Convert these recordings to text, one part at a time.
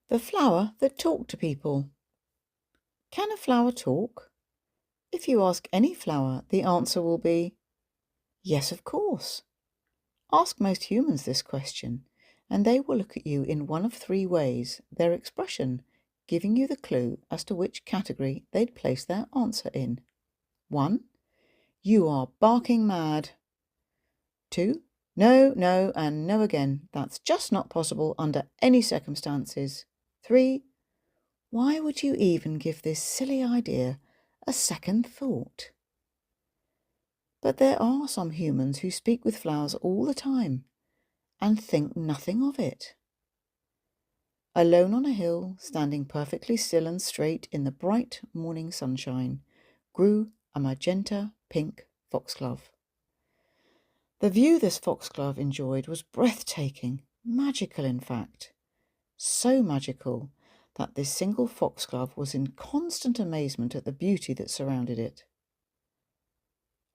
The flower that talked to people. Can a flower talk? If you ask any flower, the answer will be yes, of course. Ask most humans this question, and they will look at you in one of three ways, their expression giving you the clue as to which category they'd place their answer in. 1. You are barking mad. 2. No, no, and no again. That's just not possible under any circumstances. 3. Why would you even give this silly idea a second thought? But there are some humans who speak with flowers all the time and think nothing of it. Alone on a hill, standing perfectly still and straight in the bright morning sunshine, grew a magenta pink foxglove. The view this foxglove enjoyed was breathtaking, magical in fact. So magical that this single foxglove was in constant amazement at the beauty that surrounded it.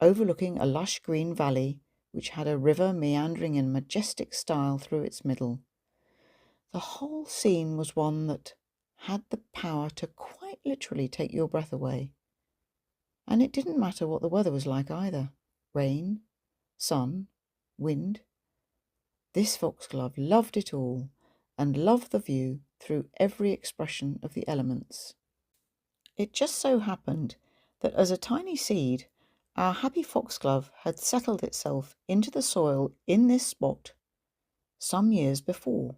Overlooking a lush green valley which had a river meandering in majestic style through its middle, the whole scene was one that had the power to quite literally take your breath away. And it didn't matter what the weather was like either. Rain, sun, wind. This foxglove loved it all and loved the view through every expression of the elements. It just so happened that as a tiny seed, our happy foxglove had settled itself into the soil in this spot some years before.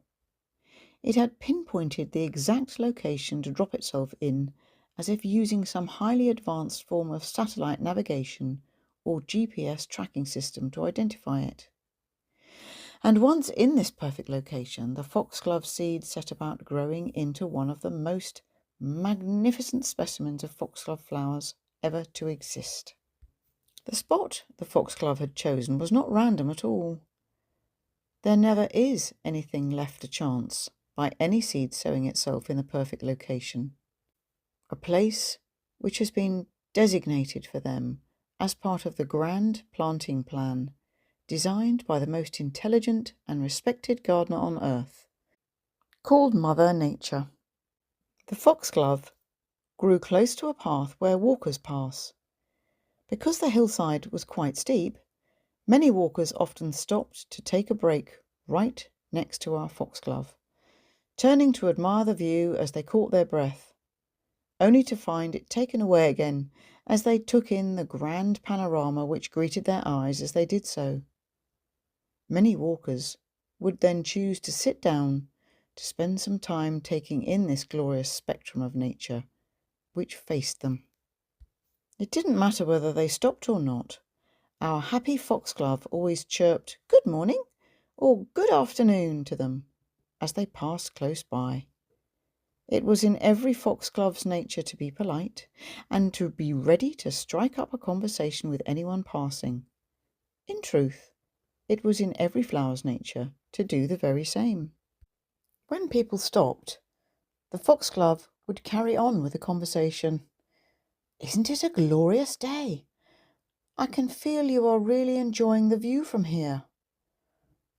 It had pinpointed the exact location to drop itself in, as if using some highly advanced form of satellite navigation or GPS tracking system to identify it. And once in this perfect location, the foxglove seed set about growing into one of the most magnificent specimens of foxglove flowers ever to exist. The spot the foxglove had chosen was not random at all. There never is anything left to chance by any seed sowing itself in the perfect location. A place which has been designated for them as part of the grand planting plan designed by the most intelligent and respected gardener on earth, called Mother Nature. The foxglove grew close to a path where walkers pass. Because the hillside was quite steep, many walkers often stopped to take a break right next to our foxglove, turning to admire the view as they caught their breath, only to find it taken away again as they took in the grand panorama which greeted their eyes as they did so. Many walkers would then choose to sit down to spend some time taking in this glorious spectrum of nature which faced them. It didn't matter whether they stopped or not. Our happy foxglove always chirped "Good morning" or "Good afternoon" to them as they passed close by. It was in every foxglove's nature to be polite and to be ready to strike up a conversation with anyone passing. In truth, it was in every flower's nature to do the very same. When people stopped, the foxglove would carry on with the conversation. "Isn't it a glorious day? I can feel you are really enjoying the view from here."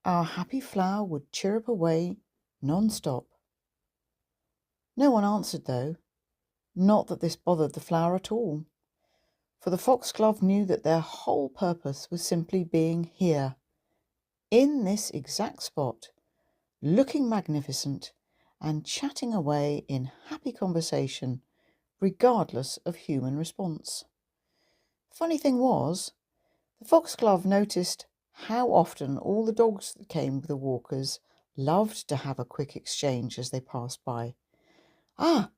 Our happy flower would chirrup away non-stop. No one answered though, not that this bothered the flower at all, for the foxglove knew that their whole purpose was simply being here, in this exact spot, looking magnificent and chatting away in happy conversation, regardless of human response. Funny thing was, the foxglove noticed how often all the dogs that came with the walkers loved to have a quick exchange as they passed by. "Ah,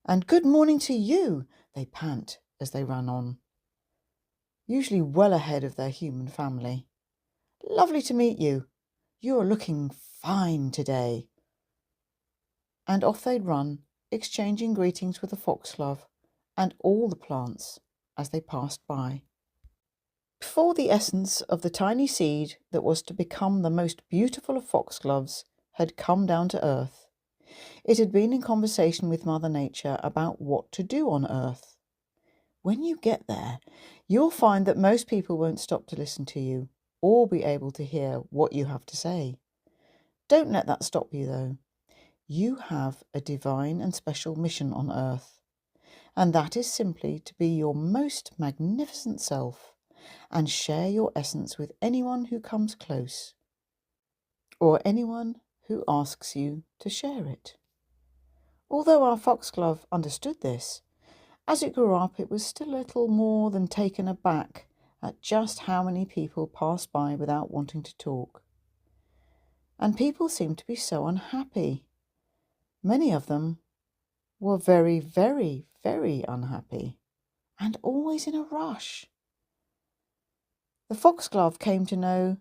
and good morning to you," they pant as they ran on, usually well ahead of their human family. "Lovely to meet you. You are looking fine today." And off they'd run, exchanging greetings with the foxglove and all the plants as they passed by. Before the essence of the tiny seed that was to become the most beautiful of foxgloves had come down to earth, it had been in conversation with Mother Nature about what to do on earth. When you get there, you'll find that most people won't stop to listen to you or be able to hear what you have to say. Don't let that stop you, though. You have a divine and special mission on earth, and that is simply to be your most magnificent self and share your essence with anyone who comes close, or anyone who asks you to share it. Although our foxglove understood this, as it grew up it was still a little more than taken aback at just how many people passed by without wanting to talk. And people seemed to be so unhappy. Many of them were very, very, very unhappy, and always in a rush. The foxglove came to know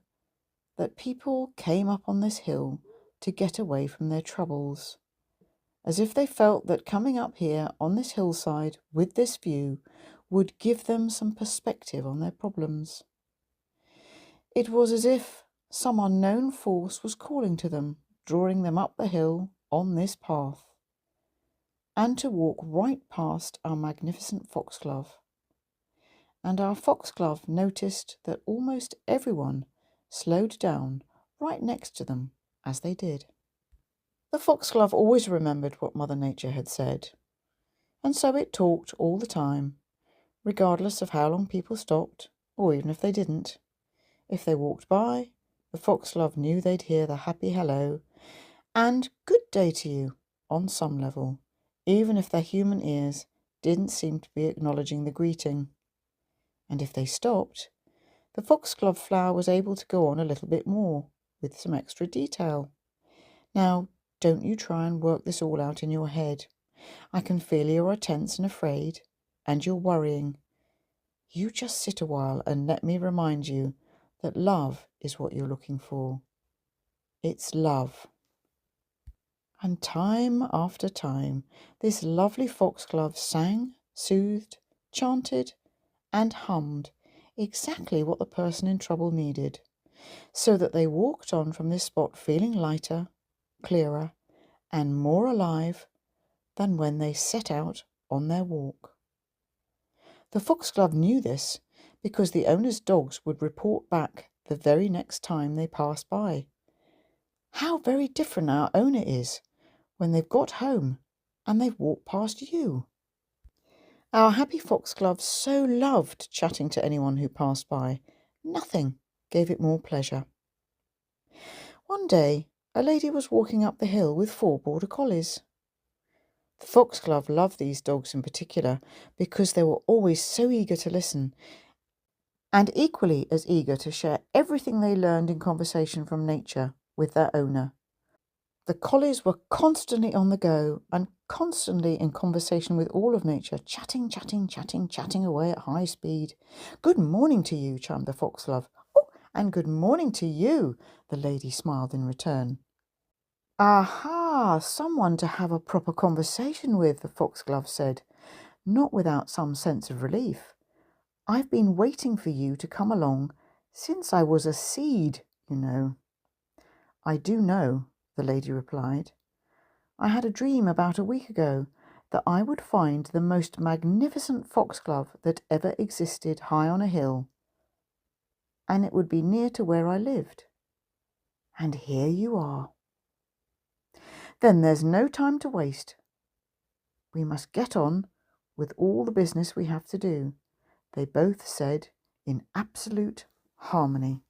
that people came up on this hill to get away from their troubles, as if they felt that coming up here on this hillside with this view would give them some perspective on their problems. It was as if some unknown force was calling to them, drawing them up the hill on this path, and to walk right past our magnificent foxglove. And our foxglove noticed that almost everyone slowed down right next to them as they did. The foxglove always remembered what Mother Nature had said, and so it talked all the time, regardless of how long people stopped, or even if they didn't. If they walked by, the foxglove knew they'd hear the happy hello and good day to you on some level, even if their human ears didn't seem to be acknowledging the greeting. And if they stopped, the foxglove flower was able to go on a little bit more, with some extra detail. Now, don't you try and work this all out in your head. I can feel you are tense and afraid, and you're worrying. You just sit a while and let me remind you that love is what you're looking for. It's love. And time after time, this lovely foxglove sang, soothed, chanted, and hummed exactly what the person in trouble needed, so that they walked on from this spot feeling lighter, clearer, and more alive than when they set out on their walk. The foxglove knew this because the owner's dogs would report back the very next time they passed by. How very different our owner is when they've got home and they've walked past you. Our happy foxglove so loved chatting to anyone who passed by. Nothing gave it more pleasure. One day, a lady was walking up the hill with 4 border collies. The foxglove loved these dogs in particular because they were always so eager to listen, and equally as eager to share everything they learned in conversation from nature with their owner. The collies were constantly on the go and constantly in conversation with all of nature, chatting away at high speed. "Good morning to you," chimed the foxglove. "Oh, and good morning to you," the lady smiled in return. "Aha, someone to have a proper conversation with," the foxglove said, not without some sense of relief. "I've been waiting for you to come along since I was a seed, you know." "I do know," the lady replied. "I had a dream about a week ago that I would find the most magnificent foxglove that ever existed high on a hill, and it would be near to where I lived. And here you are." "Then there's no time to waste. We must get on with all the business we have to do," they both said in absolute harmony.